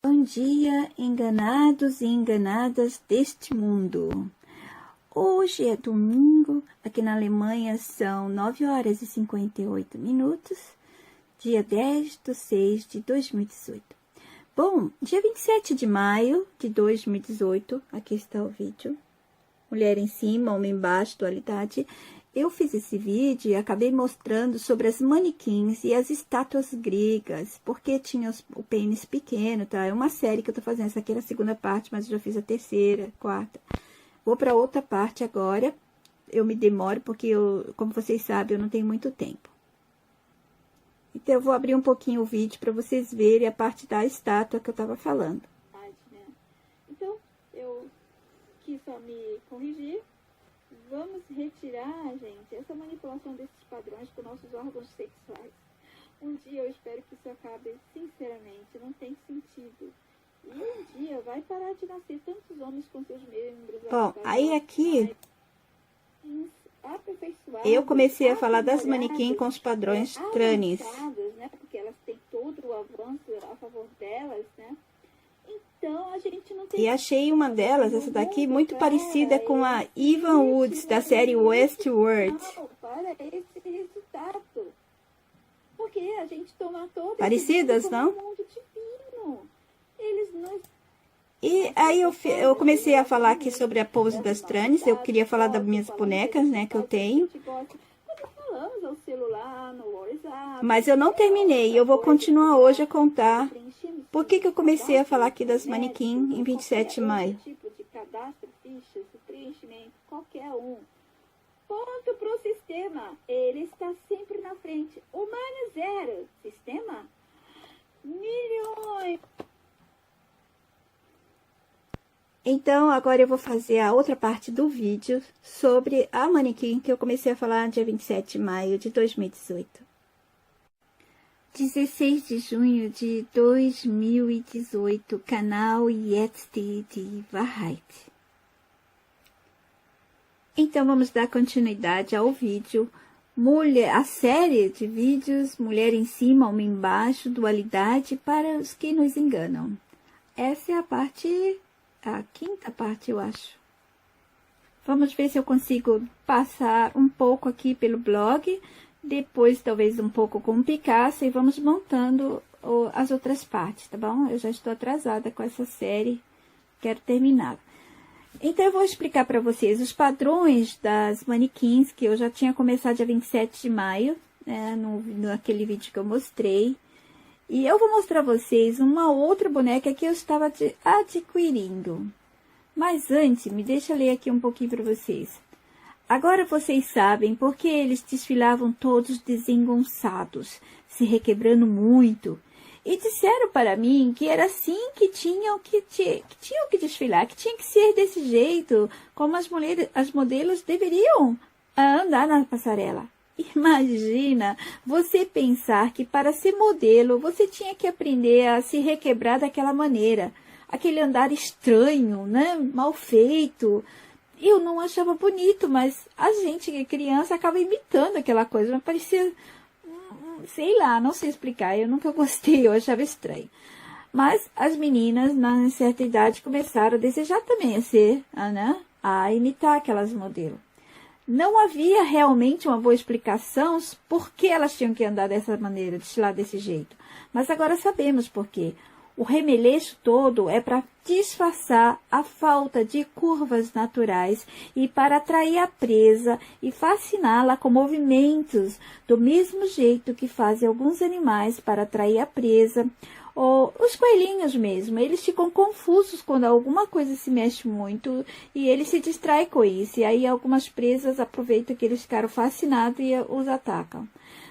Bom dia, enganados e enganadas deste mundo. Hoje é domingo, aqui na Alemanha são 9 horas e 58 minutos, dia 10/6/2018. Bom, dia 27 de maio de 2018, aqui está o vídeo. Mulher em cima, homem embaixo, dualidade. Eu fiz esse vídeo e acabei mostrando sobre as manequins e as estátuas gregas, porque tinha o pênis pequeno, tá? É uma série que eu tô fazendo, essa aqui era a segunda parte, mas eu já fiz a terceira, quarta. Vou para outra parte agora, eu me demoro, porque como vocês sabem, eu não tenho muito tempo. Então, eu vou abrir um pouquinho o vídeo para vocês verem a parte da estátua que eu tava falando. Então, eu quis só me corrigir. Vamos retirar, gente, essa manipulação desses padrões com nossos órgãos sexuais. Um dia eu espero que isso acabe, sinceramente, não tem sentido. E um dia vai parar de nascer tantos homens com seus membros. Bom, aí aqui eu comecei a falar das manequins com os padrões trans. Né? Porque elas têm todo o avanço a favor delas, né? Então, a gente não tem... E achei uma delas, essa daqui, muito parecida com a Ivan Woods, da série Westworld. Para esse resultado. Porque a gente toma todo parecidas, não? Mundo divino. Eles não... E aí eu comecei a falar aqui sobre a pose das trans. Eu queria falar das minhas bonecas, né, que eu tenho. Mas eu não terminei, eu vou continuar hoje a contar. Por que eu comecei a falar aqui das manequins em 27 de maio? Tipo de cadastro, fichas, preenchimento, qualquer um. Ponto para o sistema. Ele está sempre na frente. Humano zero. Sistema? Milhões. Então, agora eu vou fazer a outra parte do vídeo sobre a manequim que eu comecei a falar no dia 27 de maio de 2018. 16 de junho de 2018, canal Jetzt die Wahrheit. Então, vamos dar continuidade ao vídeo. A série de vídeos, mulher em cima, homem embaixo, dualidade para os que nos enganam. Essa é a quinta parte, eu acho. Vamos ver se eu consigo passar um pouco aqui pelo blog. Depois, talvez, um pouco com o Picasso, e vamos montando as outras partes, tá bom? Eu já estou atrasada com essa série, quero terminar. Então, eu vou explicar para vocês os padrões das manequins, que eu já tinha começado dia 27 de maio, né, naquele vídeo que eu mostrei. E eu vou mostrar a vocês uma outra boneca que eu estava adquirindo. Mas antes, me deixa ler aqui um pouquinho para vocês. Agora vocês sabem por que eles desfilavam todos desengonçados, se requebrando muito. E disseram para mim que era assim que tinham que desfilar, que tinha que ser desse jeito, como as modelos deveriam andar na passarela. Imagina você pensar que para ser modelo você tinha que aprender a se requebrar daquela maneira, aquele andar estranho, né, mal feito. Eu não achava bonito, mas a gente, que é criança, acaba imitando aquela coisa. Mas parecia, sei lá, não sei explicar. Eu nunca gostei, eu achava estranho. Mas as meninas, na certa idade, começaram a desejar também a imitar aquelas modelos. Não havia realmente uma boa explicação por que elas tinham que andar dessa maneira, desfilar desse jeito. Mas agora sabemos por quê. O remeleixo todo é para disfarçar a falta de curvas naturais e para atrair a presa e fasciná-la com movimentos, do mesmo jeito que fazem alguns animais para atrair a presa, ou os coelhinhos mesmo. Eles ficam confusos quando alguma coisa se mexe muito e eles se distraem com isso. E aí algumas presas aproveitam que eles ficaram fascinados e os atacam.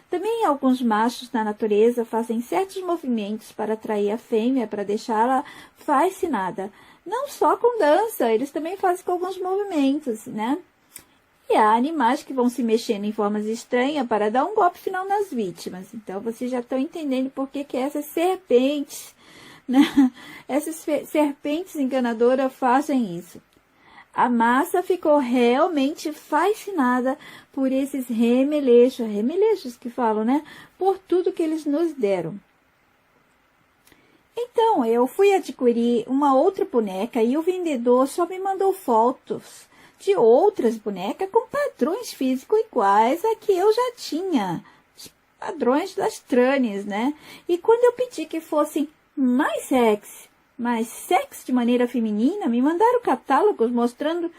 Também alguns machos na natureza fazem certos movimentos para atrair a fêmea, para deixá-la fascinada. Não só com dança, eles também fazem com alguns movimentos, né? E há animais que vão se mexendo em formas estranhas para dar um golpe final nas vítimas. Então, vocês já estão entendendo por que essas serpentes, né? Essas serpentes enganadoras fazem isso. A massa ficou realmente fascinada por esses remeleixos que falam, né? Por tudo que eles nos deram. Então, eu fui adquirir uma outra boneca e o vendedor só me mandou fotos de outras bonecas com padrões físicos iguais a que eu já tinha. Os padrões das Trânis, né? E quando eu pedi que fossem mais sexy de maneira feminina, me mandaram catálogos mostrando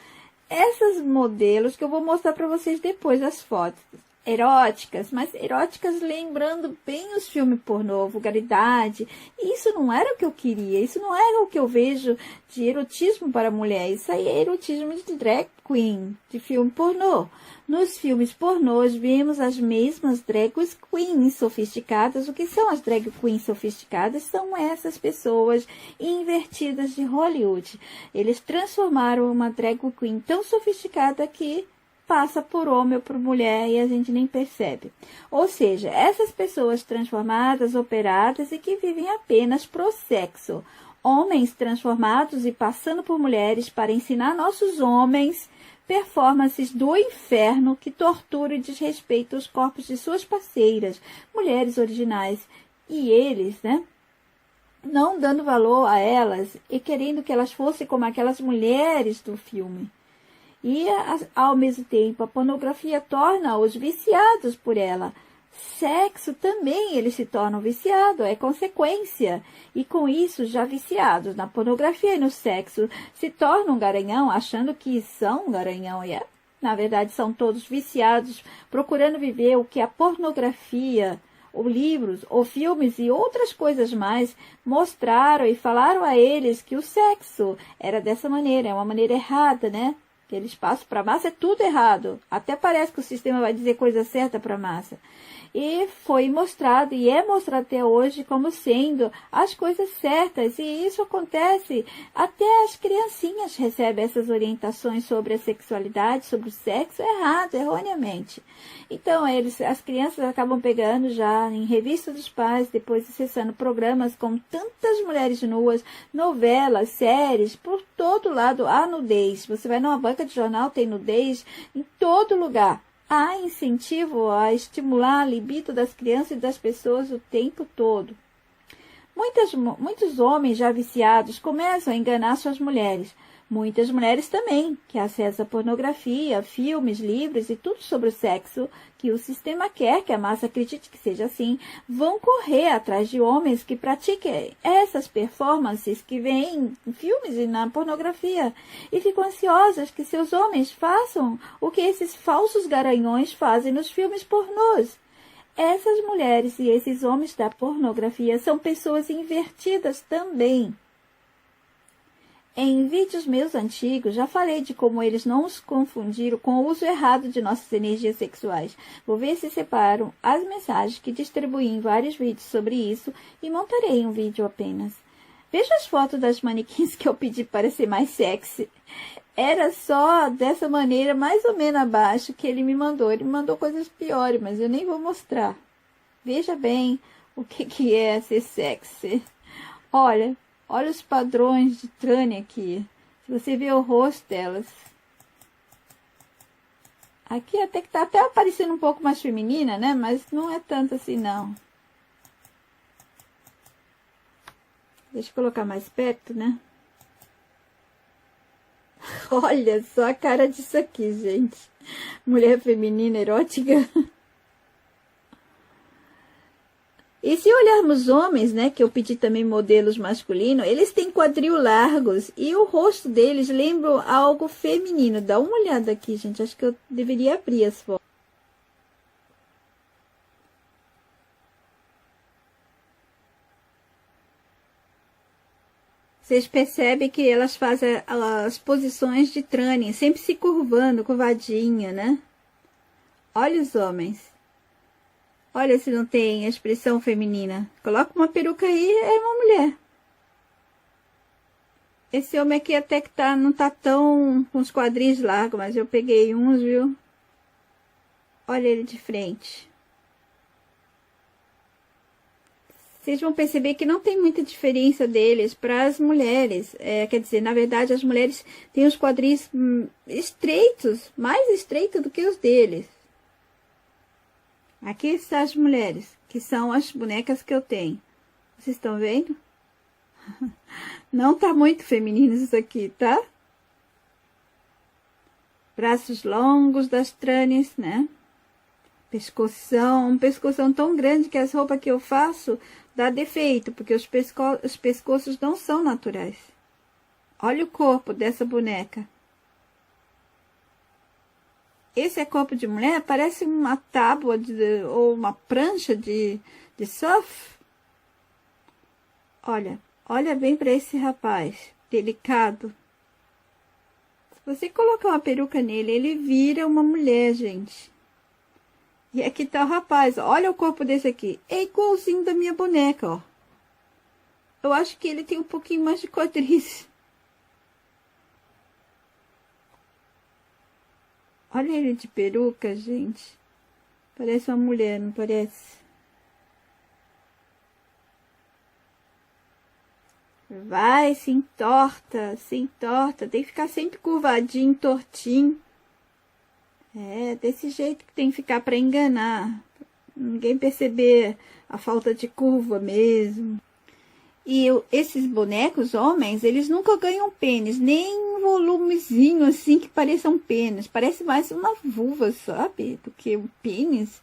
essas modelos que eu vou mostrar para vocês depois as fotos. Eróticas, mas eróticas lembrando bem os filmes pornô, vulgaridade. Isso não era o que eu queria, isso não era o que eu vejo de erotismo para mulher. Isso aí é erotismo de drag queen, de filme pornô. Nos filmes pornôs vimos as mesmas drag queens sofisticadas. O que são as drag queens sofisticadas? São essas pessoas invertidas de Hollywood. Eles transformaram uma drag queen tão sofisticada que passa por homem ou por mulher e a gente nem percebe. Ou seja, essas pessoas transformadas, operadas e que vivem apenas pro sexo. Homens transformados e passando por mulheres para ensinar nossos homens performances do inferno que torturam e desrespeitam os corpos de suas parceiras, mulheres originais. E eles, né? Não dando valor a elas e querendo que elas fossem como aquelas mulheres do filme. E, ao mesmo tempo, a pornografia torna-os viciados por ela. Sexo também eles se tornam viciados, é consequência. E com isso, já viciados na pornografia e no sexo, se tornam garanhão, achando que são garanhão. E, na verdade, são todos viciados, procurando viver o que a pornografia, ou livros, ou filmes e outras coisas mais mostraram e falaram a eles que o sexo era dessa maneira, é uma maneira errada, né? Que eles passam para a massa, é tudo errado. Até parece que o sistema vai dizer coisa certa para a massa. E foi mostrado, e é mostrado até hoje, como sendo as coisas certas. E isso acontece, até as criancinhas recebem essas orientações sobre a sexualidade, sobre o sexo, errado, erroneamente. Então, as crianças acabam pegando já em revista dos pais, depois acessando programas com tantas mulheres nuas, novelas, séries, por todo lado há nudez. Você vai numa banca de jornal, tem nudez em todo lugar. Há incentivo a estimular a libido das crianças e das pessoas o tempo todo. Muitos homens já viciados começam a enganar suas mulheres. Muitas mulheres também, que acessam a pornografia, filmes, livros e tudo sobre o sexo que o sistema quer que a massa acredite que seja assim, vão correr atrás de homens que pratiquem essas performances que vêm em filmes e na pornografia e ficam ansiosas que seus homens façam o que esses falsos garanhões fazem nos filmes pornôs. Essas mulheres e esses homens da pornografia são pessoas invertidas também. Em vídeos meus antigos, já falei de como eles não os confundiram com o uso errado de nossas energias sexuais. Vou ver se separam as mensagens que distribuí em vários vídeos sobre isso e montarei um vídeo apenas. Veja as fotos das manequins que eu pedi para ser mais sexy. Era só dessa maneira, mais ou menos abaixo, que ele me mandou. Ele me mandou coisas piores, mas eu nem vou mostrar. Veja bem o que é ser sexy. Olha os padrões de Trânia aqui. Se você vê o rosto delas. Aqui até que tá até aparecendo um pouco mais feminina, né? Mas não é tanto assim, não. Deixa eu colocar mais perto, né? Olha só a cara disso aqui, gente. Mulher feminina erótica. E se olharmos homens, né, que eu pedi também modelos masculinos, eles têm quadril largos e o rosto deles lembra algo feminino. Dá uma olhada aqui, gente. Acho que eu deveria abrir as fotos. Vocês percebem que elas fazem as posições de Trânia, sempre se curvando, curvadinha, né? Olha os homens. Olha se não tem expressão feminina. Coloca uma peruca aí, é uma mulher. Esse homem aqui até que não tá tão com os quadris largos, mas eu peguei uns, viu? Olha ele de frente. Vocês vão perceber que não tem muita diferença deles para as mulheres. Quer dizer, na verdade, as mulheres têm os quadris estreitos, mais estreitos do que os deles. Aqui estão as mulheres, que são as bonecas que eu tenho. Vocês estão vendo? Não tá muito feminino isso aqui, tá? Braços longos das trâneas, né? Pescoção, um pescoção tão grande que as roupas que eu faço dá defeito, porque os pescoços não são naturais. Olha o corpo dessa boneca. Esse é corpo de mulher, parece uma tábua ou uma prancha de surf. Olha bem para esse rapaz, delicado. Se você colocar uma peruca nele, ele vira uma mulher, gente. E aqui tá o rapaz, olha o corpo desse aqui. É igualzinho da minha boneca, ó. Eu acho que ele tem um pouquinho mais de quadris. Olha ele de peruca, gente. Parece uma mulher, não parece? Vai, se entorta, se entorta. Tem que ficar sempre curvadinho, tortinho. É, desse jeito que tem que ficar para enganar. Ninguém perceber a falta de curva mesmo. E esses bonecos homens, eles nunca ganham pênis, nem um volumezinho assim que pareça um pênis. Parece mais uma vulva, sabe? Do que um pênis.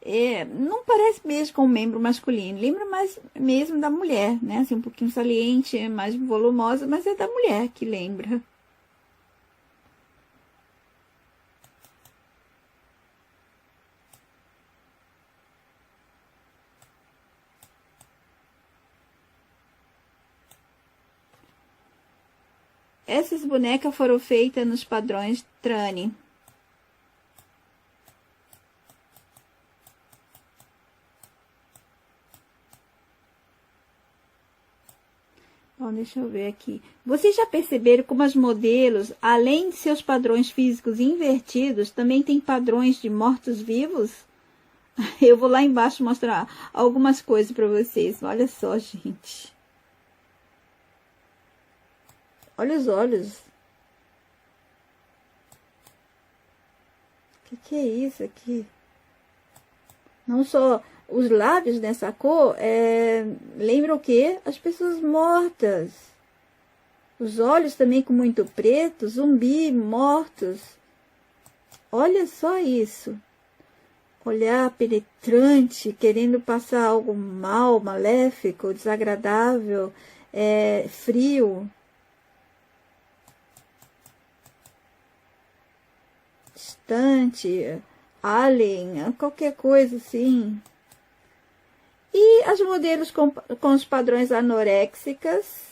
É, não parece mesmo com um membro masculino. Lembra mais mesmo da mulher, né? Assim, um pouquinho saliente, mais volumosa, mas é da mulher que lembra. Essas bonecas foram feitas nos padrões Trani. Bom, deixa eu ver aqui. Vocês já perceberam como as modelos, além de seus padrões físicos invertidos, também têm padrões de mortos-vivos? Eu vou lá embaixo mostrar algumas coisas para vocês. Olha só, gente. Olha os olhos. Que é isso aqui? Não só os lábios nessa cor, lembram o quê? As pessoas mortas. Os olhos também com muito preto, zumbi, mortos. Olha só isso. Olhar penetrante, querendo passar algo mal, maléfico, desagradável, frio. Distante, alien, qualquer coisa assim. E as modelos com os padrões anoréxicas.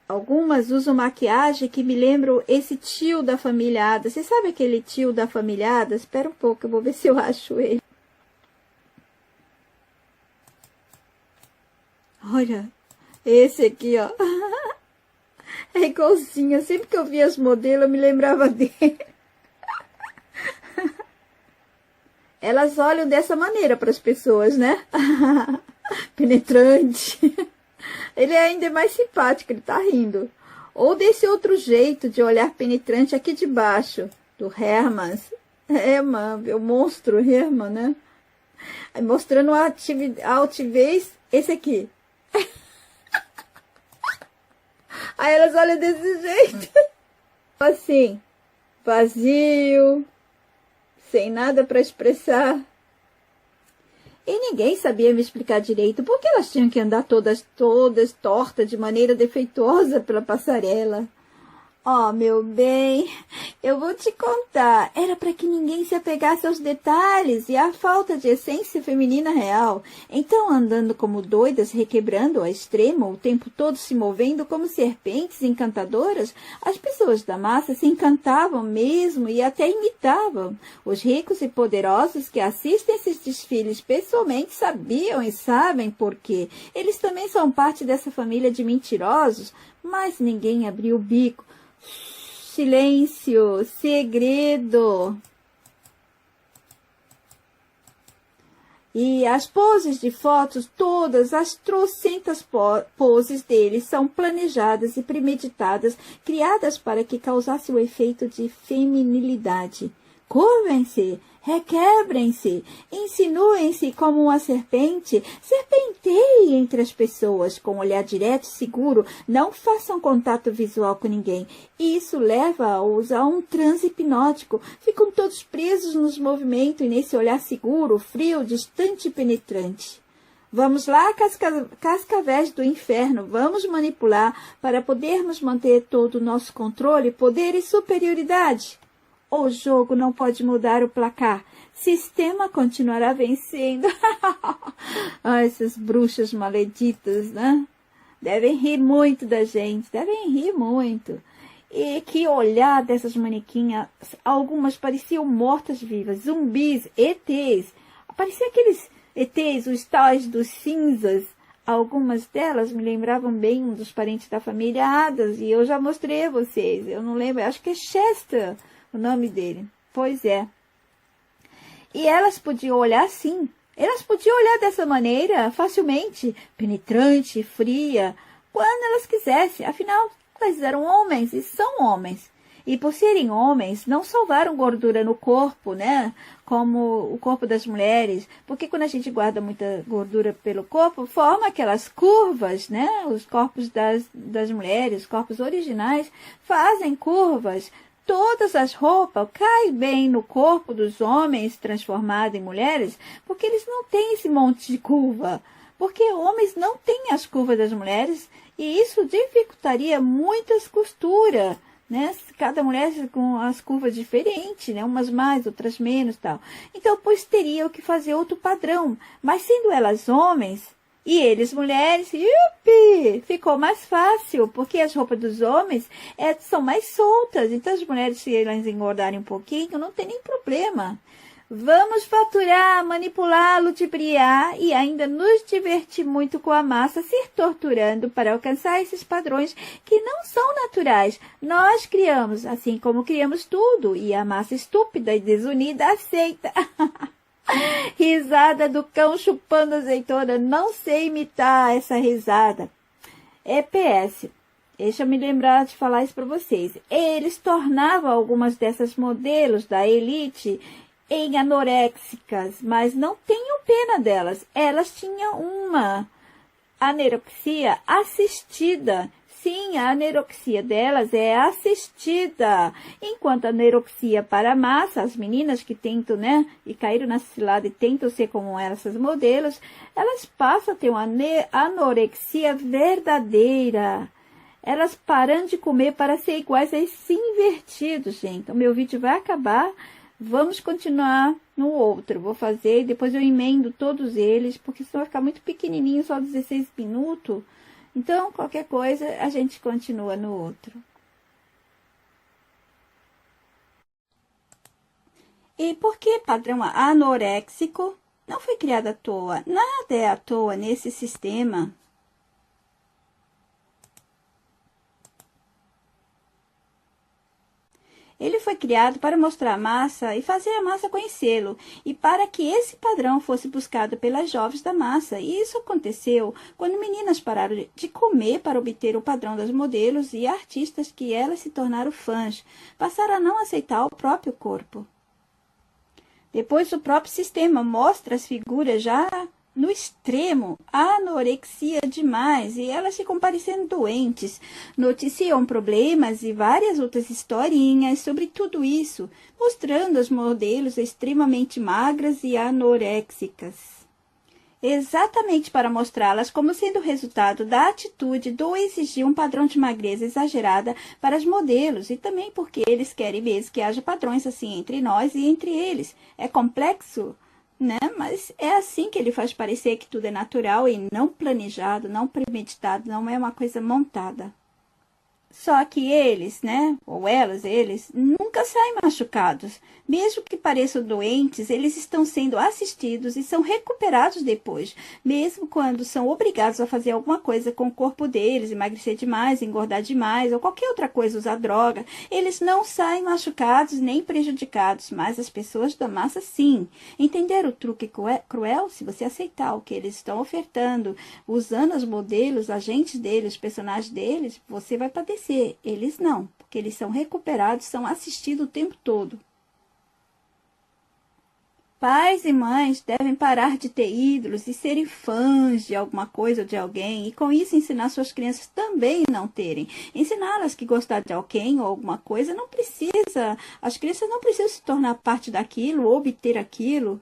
Algumas usam maquiagem que me lembram esse tio da família Addams. Você sabe aquele tio da família Addams? Espera um pouco, eu vou ver se eu acho ele. Olha, esse aqui, ó. É igualzinho. Sempre que eu via as modelos, eu me lembrava dele. Elas olham dessa maneira para as pessoas, né? Penetrante. Ele ainda é mais simpático, ele tá rindo. Ou desse outro jeito de olhar penetrante aqui de baixo, do Herman. O monstro Herman, né? Aí mostrando a altivez, esse aqui. Aí elas olham desse jeito. Assim, vazio, sem nada para expressar. E ninguém sabia me explicar direito por que elas tinham que andar todas tortas, de maneira defeituosa pela passarela. Oh, meu bem, eu vou te contar. Era para que ninguém se apegasse aos detalhes e à falta de essência feminina real. Então, andando como doidas, requebrando ao extremo, o tempo todo se movendo como serpentes encantadoras, as pessoas da massa se encantavam mesmo e até imitavam. Os ricos e poderosos que assistem esses desfiles pessoalmente sabiam e sabem por quê. Eles também são parte dessa família de mentirosos, mas ninguém abriu o bico. Silêncio, segredo. E as poses de fotos, todas as trocentas poses deles são planejadas e premeditadas, criadas para que causasse o efeito de feminilidade. Curvem-se, requebrem-se, insinuem-se como uma serpente, serpenteiem entre as pessoas com um olhar direto e seguro, não façam contato visual com ninguém. Isso leva-os a um transe hipnótico, ficam todos presos nos movimentos e nesse olhar seguro, frio, distante e penetrante. Vamos lá, cascavéis do inferno, vamos manipular para podermos manter todo o nosso controle, poder e superioridade. O jogo não pode mudar o placar. Sistema continuará vencendo. Essas bruxas malditas, né? Devem rir muito da gente. Devem rir muito. E que olhar dessas manequinhas. Algumas pareciam mortas-vivas, zumbis, ETs. Pareciam aqueles ETs, os tais dos cinzas. Algumas delas me lembravam bem um dos parentes da família Adams. E eu já mostrei a vocês. Eu não lembro, acho que é Chester o nome dele. Pois é. E elas podiam olhar assim. Elas podiam olhar dessa maneira, facilmente, penetrante, fria, quando elas quisessem. Afinal, elas eram homens e são homens. E por serem homens, não salvaram gordura no corpo, né? Como o corpo das mulheres. Porque quando a gente guarda muita gordura pelo corpo, forma aquelas curvas, né? Os corpos das mulheres, os corpos originais, fazem curvas. Todas as roupas caem bem no corpo dos homens transformados em mulheres, porque eles não têm esse monte de curva. Porque homens não têm as curvas das mulheres, e isso dificultaria muitas costuras, né? Cada mulher com as curvas diferentes, né? Umas mais, outras menos, tal. Então, pois teriam que fazer outro padrão. Mas sendo elas homens, e eles mulheres, yupi, ficou mais fácil, porque as roupas dos homens são mais soltas. Então as mulheres, se elas engordarem um pouquinho, não tem nem problema. Vamos faturar, manipular, ludibriar e ainda nos divertir muito com a massa, se torturando para alcançar esses padrões que não são naturais. Nós criamos, assim como criamos tudo, e a massa estúpida e desunida aceita. Risada do cão chupando azeitona. Não sei imitar essa risada. PS. Deixa eu me lembrar de falar isso para vocês. Eles tornavam algumas dessas modelos da elite em anoréxicas, mas não tenham pena delas. Elas tinham uma anorexia assistida. Sim, a anorexia delas é assistida, enquanto a anorexia para a massa, as meninas que tentam, né, e caíram na cilada e tentam ser como essas modelos, elas passam a ter uma anorexia verdadeira. Elas param de comer para ser iguais a esse invertido, gente. O meu vídeo vai acabar, vamos continuar no outro. Vou fazer e depois eu emendo todos eles, porque senão vai ficar muito pequenininho, só 16 minutos. Então, qualquer coisa, a gente continua no outro. E por que padrão anoréxico? Não foi criado à toa. Nada é à toa nesse sistema. Ele foi criado para mostrar a massa e fazer a massa conhecê-lo, e para que esse padrão fosse buscado pelas jovens da massa. E isso aconteceu quando meninas pararam de comer para obter o padrão das modelos e artistas que elas se tornaram fãs, passaram a não aceitar o próprio corpo. Depois o próprio sistema mostra as figuras já no extremo, anorexia demais, e elas ficam parecendo doentes, noticiam problemas e várias outras historinhas sobre tudo isso, mostrando as modelos extremamente magras e anoréxicas. Exatamente para mostrá-las como sendo resultado da atitude do exigir um padrão de magreza exagerada para os modelos, e também porque eles querem mesmo que haja padrões assim entre nós e entre eles. É complexo, né? Mas é assim que ele faz parecer que tudo é natural e não planejado, não premeditado, não é uma coisa montada. Só que eles, né, ou elas, eles, nunca saem machucados. Mesmo que pareçam doentes, eles estão sendo assistidos e são recuperados depois. Mesmo quando são obrigados a fazer alguma coisa com o corpo deles, emagrecer demais, engordar demais, ou qualquer outra coisa, usar droga, eles não saem machucados nem prejudicados, mas as pessoas da massa sim. Entender o truque cruel? Se você aceitar o que eles estão ofertando, usando os modelos, agentes deles, os personagens deles, você vai padecer. Eles não, porque eles são recuperados, são assistidos o tempo todo. Pais e mães devem parar de ter ídolos e serem fãs de alguma coisa ou de alguém, e com isso ensinar suas crianças também não terem. Ensiná-las que gostar de alguém ou alguma coisa não precisa, as crianças não precisam se tornar parte daquilo ou obter aquilo.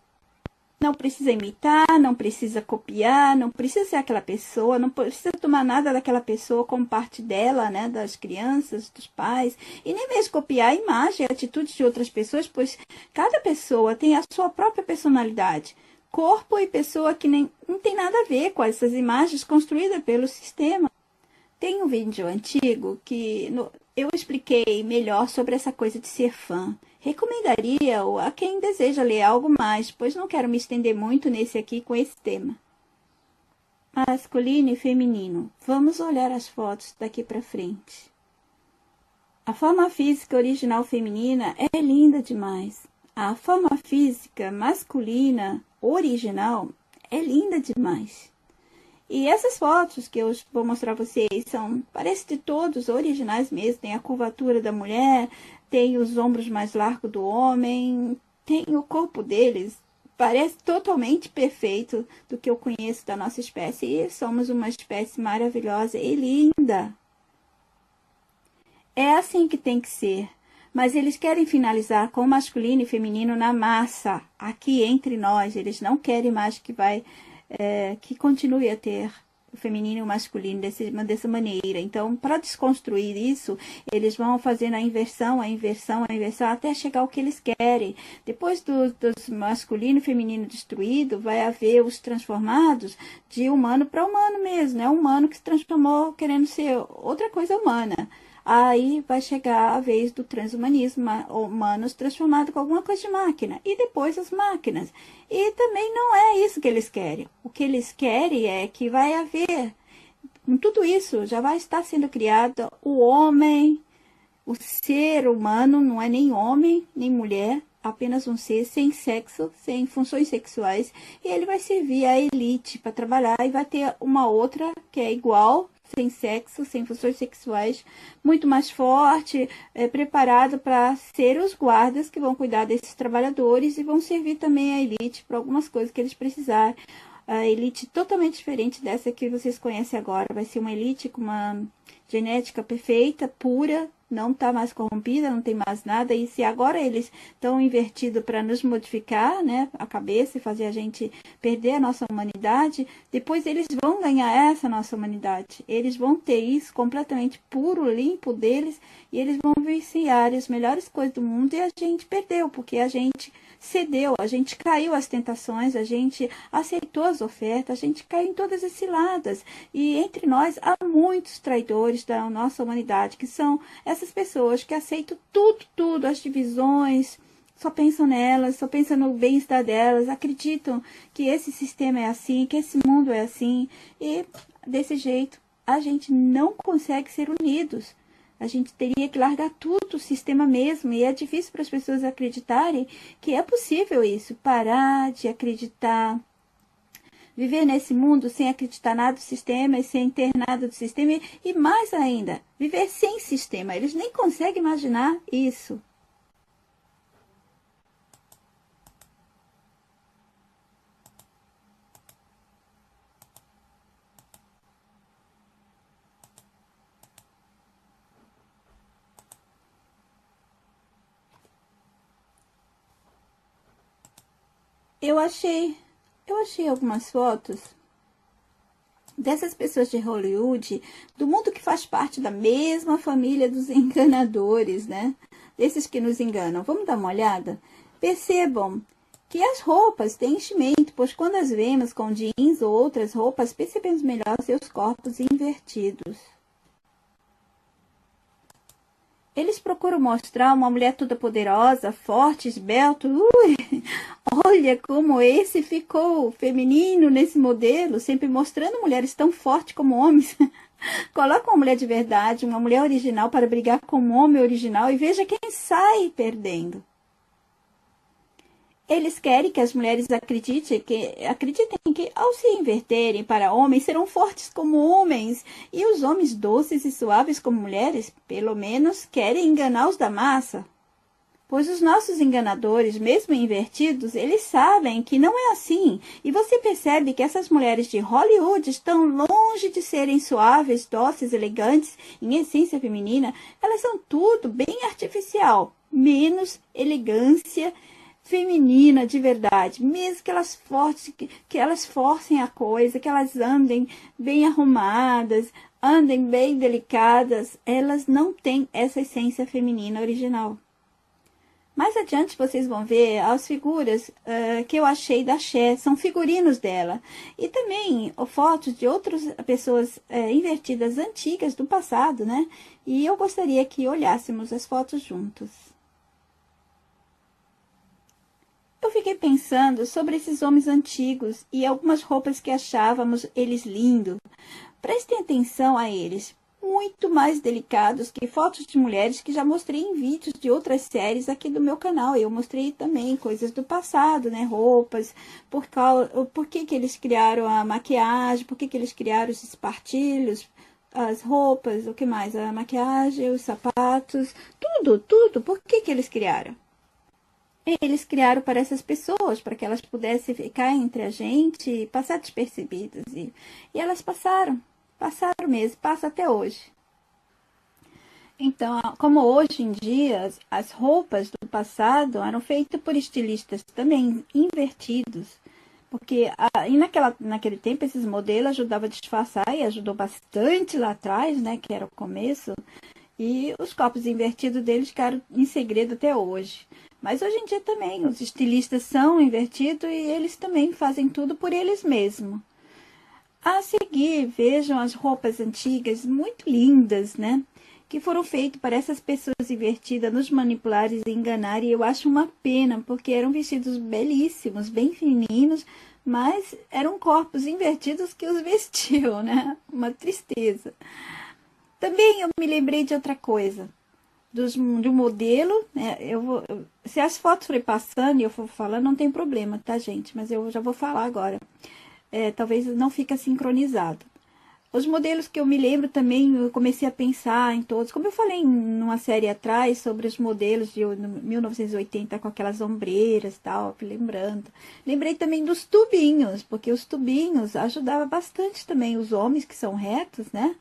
Não precisa imitar, não precisa copiar, não precisa ser aquela pessoa, não precisa tomar nada daquela pessoa como parte dela, né, das crianças, dos pais, e nem mesmo copiar a imagem e atitudes de outras pessoas, pois cada pessoa tem a sua própria personalidade. Corpo e pessoa que nem, não tem nada a ver com essas imagens construídas pelo sistema. Tem um vídeo antigo que eu expliquei melhor sobre essa coisa de ser fã. Recomendaria a quem deseja ler algo mais, pois não quero me estender muito nesse aqui com esse tema. Masculino e feminino. Vamos olhar as fotos daqui para frente. A forma física original feminina é linda demais. A forma física masculina original é linda demais. E essas fotos que eu vou mostrar a vocês parece de todos originais mesmo. Tem a curvatura da mulher, tem os ombros mais largos do homem, tem o corpo deles. Parece totalmente perfeito do que eu conheço da nossa espécie. E somos uma espécie maravilhosa e linda. É assim que tem que ser. Mas eles querem finalizar com o masculino e feminino na massa, aqui entre nós. Eles não querem mais que continue a ter o feminino e o masculino dessa maneira. Então, para desconstruir isso, eles vão fazendo a inversão, até chegar ao que eles querem. Depois dos masculino e feminino destruído, vai haver os transformados de humano para humano mesmo, né? Humano que se transformou querendo ser outra coisa humana. Aí vai chegar a vez do transhumanismo, humanos transformados com alguma coisa de máquina. E depois as máquinas. E também não é isso que eles querem. O que eles querem é que vai haver, com tudo isso, já vai estar sendo criado o homem, o ser humano, não é nem homem, nem mulher, apenas um ser sem sexo, sem funções sexuais. E ele vai servir a elite para trabalhar e vai ter uma outra que é igual, sem sexo, sem funções sexuais, muito mais forte, preparado para ser os guardas que vão cuidar desses trabalhadores e vão servir também a elite para algumas coisas que eles precisarem. A elite totalmente diferente dessa que vocês conhecem agora. Vai ser uma elite com uma genética perfeita, pura, não está mais corrompida, não tem mais nada. E se agora eles estão invertidos para nos modificar, né, a cabeça e fazer a gente perder a nossa humanidade, depois eles vão ganhar essa nossa humanidade. Eles vão ter isso completamente puro, limpo deles, e eles vão viciar as melhores coisas do mundo, e a gente perdeu, porque a gente cedeu, a gente caiu às tentações, a gente aceitou as ofertas, a gente caiu em todas as ciladas. E entre nós há muitos traidores da nossa humanidade, que são essas pessoas que aceitam tudo, as divisões, só pensam nelas, só pensam no bem-estar delas, acreditam que esse sistema é assim, que esse mundo é assim, e desse jeito a gente não consegue ser unidos. A gente teria que largar tudo, o sistema mesmo, e é difícil para as pessoas acreditarem que é possível isso, parar de acreditar, viver nesse mundo sem acreditar nada do sistema e sem ter nada do sistema, e mais ainda, viver sem sistema. Eles nem conseguem imaginar isso. Eu achei algumas fotos dessas pessoas de Hollywood, do mundo que faz parte da mesma família dos enganadores, né? Desses que nos enganam. Vamos dar uma olhada? Percebam que as roupas têm enchimento, pois quando as vemos com jeans ou outras roupas, percebemos melhor seus corpos invertidos. Eles procuram mostrar uma mulher toda poderosa, forte, esbelta. Olha como esse ficou feminino nesse modelo, sempre mostrando mulheres tão fortes como homens. Coloca uma mulher de verdade, uma mulher original para brigar com um homem original e veja quem sai perdendo. Eles querem que as mulheres acreditem que ao se inverterem para homens, serão fortes como homens, e os homens doces e suaves como mulheres, pelo menos, querem enganar os da massa. Pois os nossos enganadores, mesmo invertidos, eles sabem que não é assim. E você percebe que essas mulheres de Hollywood estão longe de serem suaves, dóceis, elegantes, em essência feminina. Elas são tudo bem artificial, menos elegância feminina de verdade, mesmo que elas que elas forcem a coisa, que elas andem bem arrumadas, andem bem delicadas, elas não têm essa essência feminina original. Mais adiante vocês vão ver as figuras que eu achei da Cher, são figurinos dela. E também fotos de outras pessoas invertidas antigas do passado, né? E eu gostaria que olhássemos as fotos juntos. Eu fiquei pensando sobre esses homens antigos e algumas roupas que achávamos eles lindos. Prestem atenção a eles, muito mais delicados que fotos de mulheres que já mostrei em vídeos de outras séries aqui do meu canal. Eu mostrei também coisas do passado, né? Roupas, por que eles criaram a maquiagem, por que eles criaram os espartilhos, as roupas, o que mais? A maquiagem, os sapatos, tudo. Por que eles criaram? Eles criaram para essas pessoas, para que elas pudessem ficar entre a gente e passar despercebidas. E elas passaram mesmo, passa até hoje. Então, como hoje em dia, as roupas do passado eram feitas por estilistas também invertidos. Porque naquele tempo esses modelos ajudavam a disfarçar e ajudou bastante lá atrás, né, que era o começo. E os corpos invertidos deles ficaram em segredo até hoje. Mas hoje em dia também, os estilistas são invertidos e eles também fazem tudo por eles mesmos. A seguir, vejam as roupas antigas, muito lindas, né? Que foram feitas para essas pessoas invertidas nos manipular e enganar. E eu acho uma pena, porque eram vestidos belíssimos, bem femininos, mas eram corpos invertidos que os vestiam, né? Uma tristeza. Também eu me lembrei de outra coisa. De um modelo, né? Se as fotos forem passando e eu for falando, não tem problema, tá, gente? Mas eu já vou falar agora. Talvez não fique sincronizado. Os modelos que eu me lembro também, eu comecei a pensar em todos. Como eu falei numa série atrás sobre os modelos de 1980 com aquelas ombreiras e tal, lembrando. Lembrei também dos tubinhos, porque os tubinhos ajudavam bastante também os homens que são retos, né?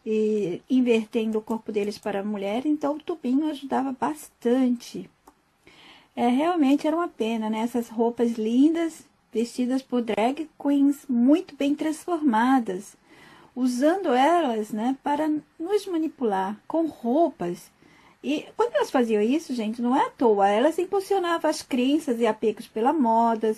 E invertendo o corpo deles para a mulher, então o tubinho ajudava bastante. Realmente era uma pena, né? Essas roupas lindas, vestidas por drag queens, muito bem transformadas, usando elas, né, para nos manipular com roupas. E quando elas faziam isso, gente, não é à toa, elas impulsionavam as crenças e apegos pela moda,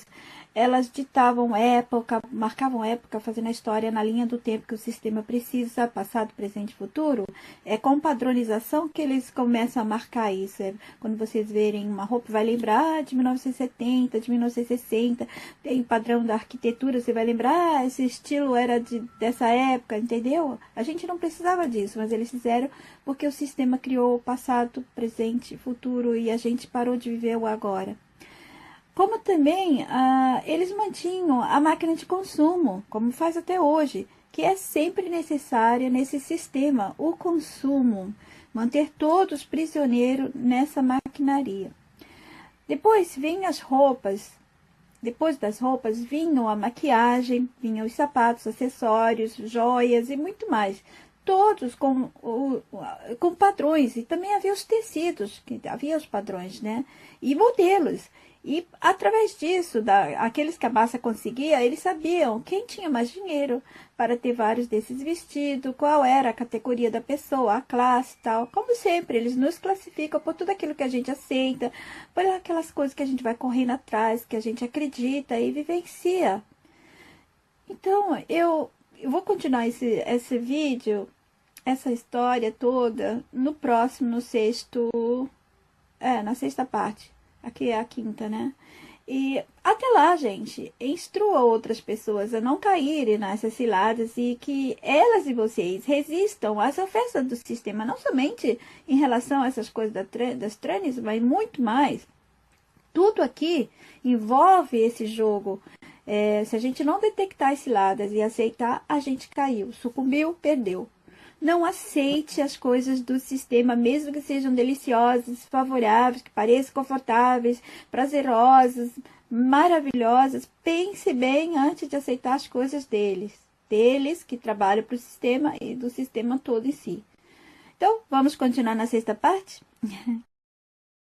elas ditavam época, marcavam época, fazendo a história na linha do tempo que o sistema precisa, passado, presente e futuro. É com padronização que eles começam a marcar isso. Quando vocês verem uma roupa, vai lembrar de 1970, de 1960, tem padrão da arquitetura, você vai lembrar, esse estilo era dessa época, entendeu? A gente não precisava disso, mas eles fizeram porque o sistema criou o passado, presente e futuro e a gente parou de viver o agora. Como também eles mantinham a máquina de consumo, como faz até hoje, que é sempre necessária nesse sistema, o consumo, manter todos prisioneiros nessa maquinaria. Depois vêm as roupas, depois das roupas vinham a maquiagem, vinham os sapatos, acessórios, joias e muito mais. Todos com padrões, e também havia os tecidos, que havia os padrões, né? E modelos. E através disso, aqueles que a massa conseguia, eles sabiam quem tinha mais dinheiro para ter vários desses vestidos, qual era a categoria da pessoa, a classe e tal. Como sempre, eles nos classificam por tudo aquilo que a gente aceita, por aquelas coisas que a gente vai correndo atrás, que a gente acredita e vivencia. Então, eu vou continuar esse vídeo essa história toda no próximo, no sexto, na sexta parte. Aqui é a quinta, né? E até lá, gente, instrua outras pessoas a não caírem nessas ciladas e que elas e vocês resistam às ofertas do sistema, não somente em relação a essas coisas das trends, mas muito mais. Tudo aqui envolve esse jogo. Se a gente não detectar as ciladas e aceitar, a gente caiu, sucumbiu, perdeu. Não aceite as coisas do sistema, mesmo que sejam deliciosas, favoráveis, que pareçam confortáveis, prazerosas, maravilhosas. Pense bem antes de aceitar as coisas deles. Deles que trabalham para o sistema e do sistema todo em si. Então, vamos continuar na sexta parte?